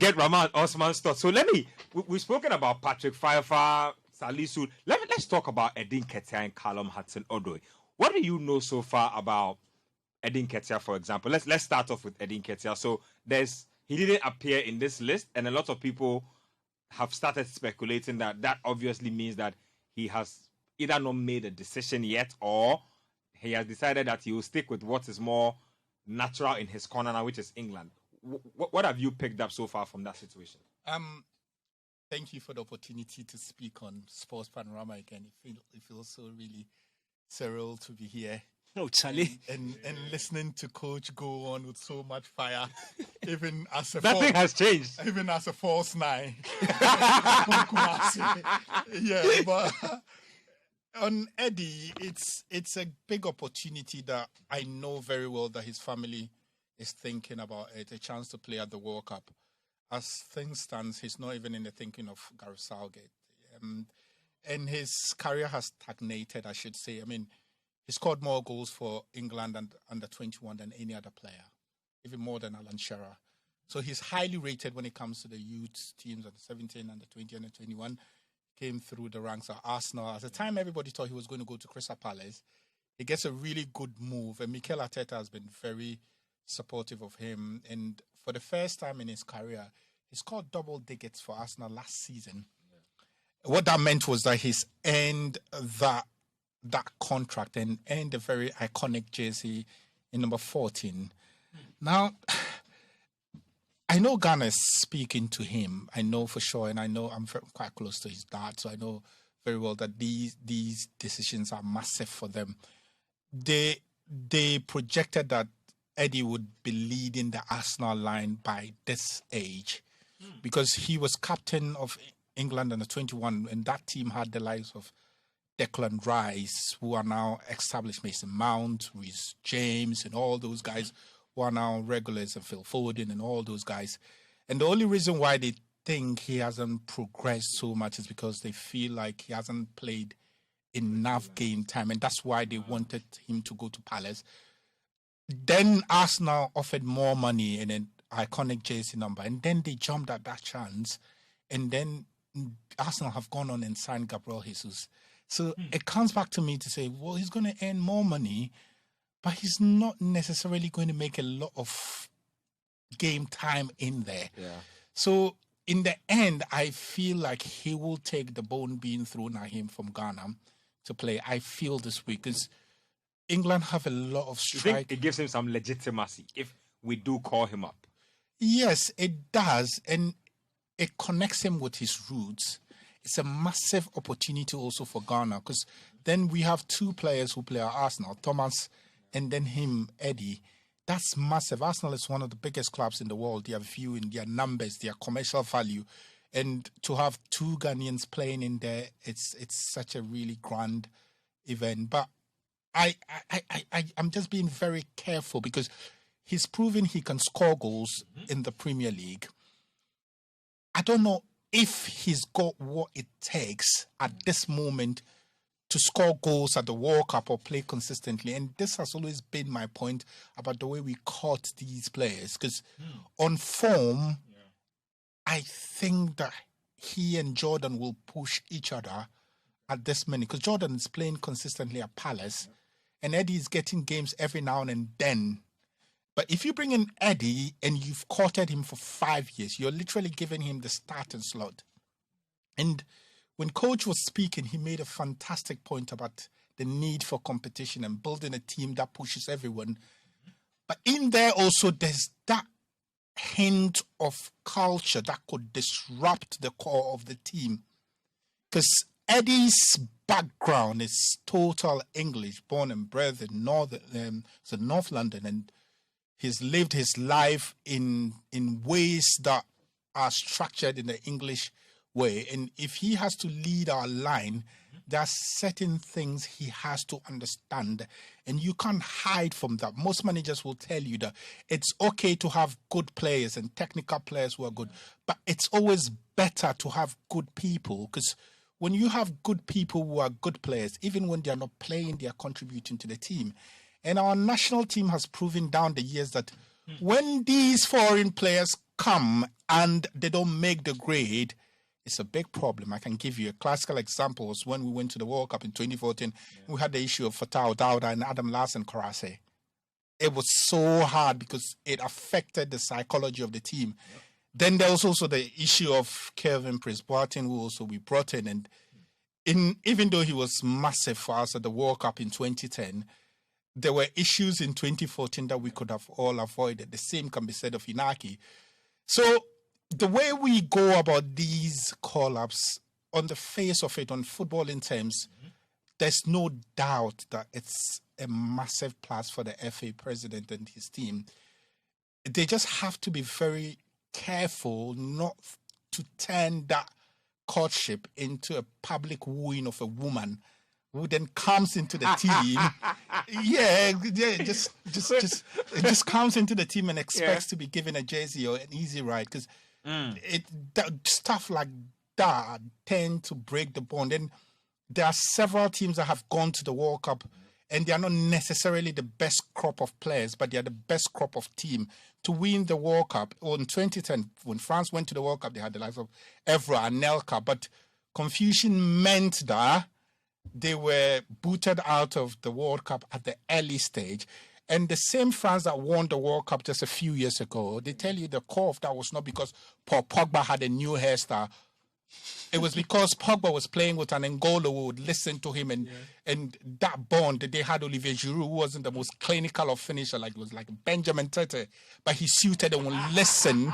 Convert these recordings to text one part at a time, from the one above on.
get Rahman Osman's thoughts. So we've spoken about Patrick Firefer, Salisu. Let's talk about Nketiah and Callum Hudson-Odoi. What do you know so far about Nketiah, for example? Let's start off with Nketiah. So he didn't appear in this list, and a lot of people have started speculating that obviously means that he has either not made a decision yet, or he has decided that he will stick with what is more natural in his corner now, which is England. What have you picked up so far from that situation? Thank you for the opportunity to speak on Sports Panorama again. It feels so really surreal to be here. Oh, Charlie. And listening to Coach go on with so much fire, even as a Nothing has changed. Even as a false nine. Yeah, but on Eddie, it's a big opportunity that I know very well that his family is thinking about it, a chance to play at the World Cup. As things stands, he's not even in the thinking of Gareth Southgate. And his career has stagnated, I should say. I mean, he scored more goals for England and under 21 than any other player, even more than Alan Shearer. So he's highly rated when it comes to the youth teams under 17, under 20, under 21. Came through the ranks of Arsenal. At the time, everybody thought he was going to go to Crystal Palace. He gets a really good move, and Mikel Arteta has been very supportive of him. And for the first time in his career, he scored double digits for Arsenal last season. Yeah. What that meant was that he's earned that contract and earned a very iconic jersey in number 14. Now, I know Ghana is speaking to him. I know for sure, and I know I'm quite close to his dad, so I know very well that these decisions are massive for them. They projected that Eddie would be leading the Arsenal line by this age because he was captain of England under 21, and that team had the likes of Declan Rice, who are now established, Mason Mount, Reece James, and all those guys who are now regulars, and Phil Foden, and all those guys. And the only reason why they think he hasn't progressed so much is because they feel like he hasn't played enough game time, and that's why they wanted him to go to Palace. Then Arsenal offered more money and an iconic jersey number, and then they jumped at that chance, and then Arsenal have gone on and signed Gabriel Jesus. So it comes back to me to say, well, he's going to earn more money, but he's not necessarily going to make a lot of game time in there. Yeah. So in the end, I feel like he will take the bone being thrown at him from Ghana to play. I feel this week because England have a lot of strike. You think it gives him some legitimacy if we do call him up? Yes, it does. And it connects him with his roots. It's a massive opportunity also for Ghana because then we have two players who play at Arsenal, Thomas and then him, Eddie. That's massive. Arsenal is one of the biggest clubs in the world. Their view in their numbers, their commercial value. And to have two Ghanaians playing in there, it's such a really grand event. But I'm just being very careful because he's proven he can score goals in the Premier League. I don't know if he's got what it takes at this moment to score goals at the World Cup or play consistently. And this has always been my point about the way we caught these players. Because on form, I think that he and Jordan will push each other at this minute. Because Jordan is playing consistently at Palace. And Eddie is getting games every now and then. But if you bring in Eddie and you've courted him for 5 years, you're literally giving him the starting slot. And when Coach was speaking, he made a fantastic point about the need for competition and building a team that pushes everyone. But in there also, there's that hint of culture that could disrupt the core of the team. Because Eddie's background is total English, born and bred in North London, and he's lived his life in ways that are structured in the English way. And if he has to lead our line, there are certain things he has to understand. And you can't hide from that. Most managers will tell you that it's okay to have good players and technical players who are good. But it's always better to have good people. Because when you have good people who are good players, even when they're not playing, they're contributing to the team. And our national team has proven down the years that when these foreign players come and they don't make the grade, it's a big problem. I can give you a classical example was when we went to the World Cup in 2014. We had the issue of Fatau Dauda and Adam Larsen Karase. It was so hard because it affected the psychology of the team. Then there was also the issue of Kelvin Prince Boateng, who also we brought in. And even though he was massive for us at the World Cup in 2010, there were issues in 2014 that we could have all avoided. The same can be said of Inaki. So the way we go about these call-ups, on the face of it, on footballing terms, there's no doubt that it's a massive plus for the FA president and his team. They just have to be very careful not to turn that courtship into a public wooing of a woman who then comes into the team. Just comes into the team and expects to be given a jersey or an easy ride, because stuff like that tend to break the bond. And there are several teams that have gone to the World Cup, and they are not necessarily the best crop of players, but they are the best crop of team to win the World Cup. In 2010, when France went to the World Cup, they had the likes of Evra and Nelka, but confusion meant that they were booted out of the World Cup at the early stage. And the same France that won the World Cup just a few years ago, they tell you the core of that was not because Paul Pogba had a new hairstyle. It was because Pogba was playing with an N'Golo who would listen to him, and that bond that they had. Olivier Giroud, who wasn't the most clinical of finisher, like it was like Benjamin Tete, but he suited and will listen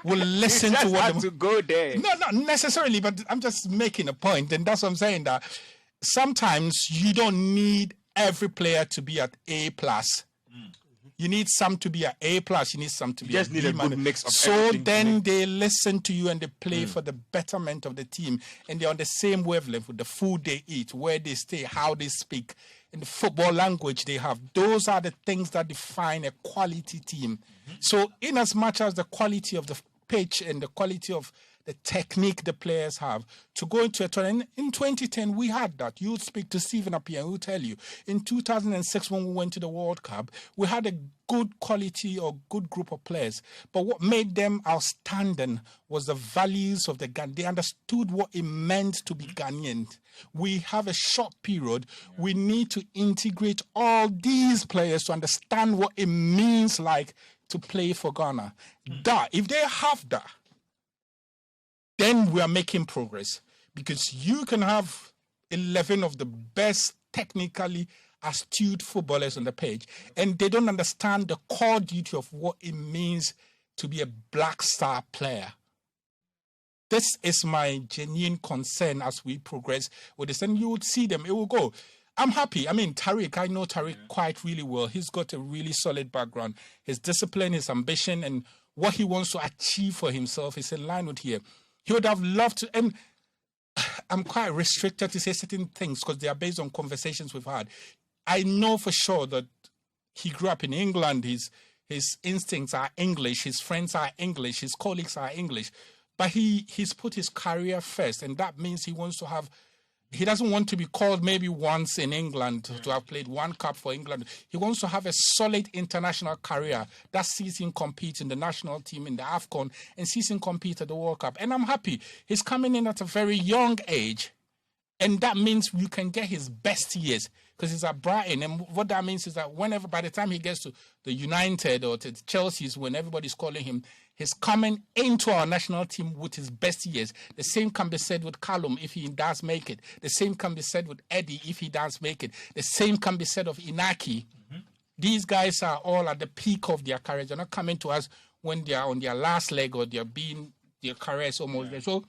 to what to go there. No, not necessarily, but I'm just making a point, and that's what I'm saying, that sometimes you don't need every player to be at A+. You need some to be at A+. You need some to be just at need B-. a good mix of so everything. then they listen to you and they play for the betterment of the team. And they're on the same wavelength with the food they eat, where they stay, how they speak, and the football language they have. Those are the things that define a quality team. So in as much as the quality of the pitch and the quality of the technique the players have to go into a tournament. In 2010, we had that. You would speak to Stephen Appiah, who will tell you. In 2006, when we went to the World Cup, we had a good quality or good group of players. But what made them outstanding was the values of the Ghanaian. They understood what it meant to be Ghanaian. We have a short period. We need to integrate all these players to understand what it means like to play for Ghana. That, if they have that, then we are making progress, because you can have 11 of the best technically astute footballers on the page, and they don't understand the core duty of what it means to be a black star player. This is my genuine concern as we progress with this, and you would see them, it will go. I'm happy. I mean, Tariq, I know Tariq quite really well. He's got a really solid background. His discipline, his ambition, and what he wants to achieve for himself is in line with here. He would have loved to, and I'm quite restricted to say certain things because they are based on conversations we've had. I know for sure that he grew up in England. His instincts are English. His friends are English. His colleagues are English. But he's put his career first, and that means he wants to have. He doesn't want to be called maybe once in England to have played one cup for England. He wants to have a solid international career that sees him compete in the national team, in the AFCON, and sees him compete at the World Cup. And I'm happy. He's coming in at a very young age, and that means you can get his best years because he's at Brighton. And what that means is that whenever, by the time he gets to the United or to Chelsea's, when everybody's calling him, he's coming into our national team with his best years. The same can be said with Callum if he does make it. The same can be said with Eddie if he does make it. The same can be said of Inaki. These guys are all at the peak of their careers. They're not coming to us when they are on their last leg or they're being their careers almost there. So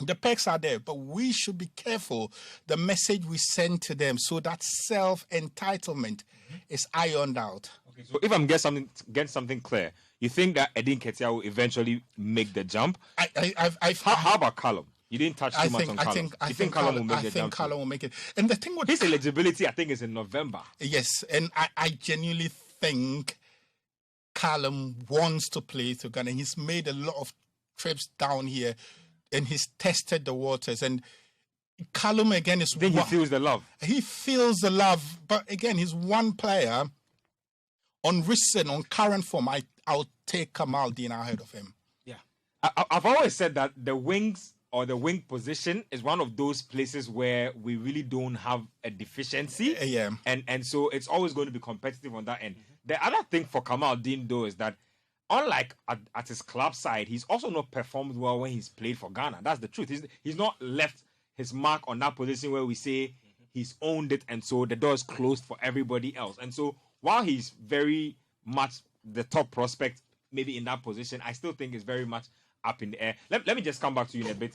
the perks are there, but we should be careful the message we send to them so that self-entitlement is ironed out. Okay, so if I'm getting something clear, you think that Nketiah will eventually make the jump? How about Callum? You didn't touch too much on Callum. I think Callum will make the jump. Callum will make it. And the thing with his eligibility, I think, is in November. Yes, and I genuinely think Callum wants to play to Ghana. He's made a lot of trips down here, and he's tested the waters. And Callum again is. Then he feels the love. He feels the love, but again, he's one player on recent, on current form. I'll take Kamaldeen ahead of him. I've always said that the wings or the wing position is one of those places where we really don't have a deficiency. Yeah. And so it's always going to be competitive on that end. The other thing for Kamaldeen, though, is that unlike at his club side, he's also not performed well when he's played for Ghana. That's the truth. He's not left his mark on that position where we say he's owned it, and so the door is closed for everybody else. And so while he's very much the top prospect, maybe in that position, I still think it's very much up in the air. Let me just come back to you in a bit.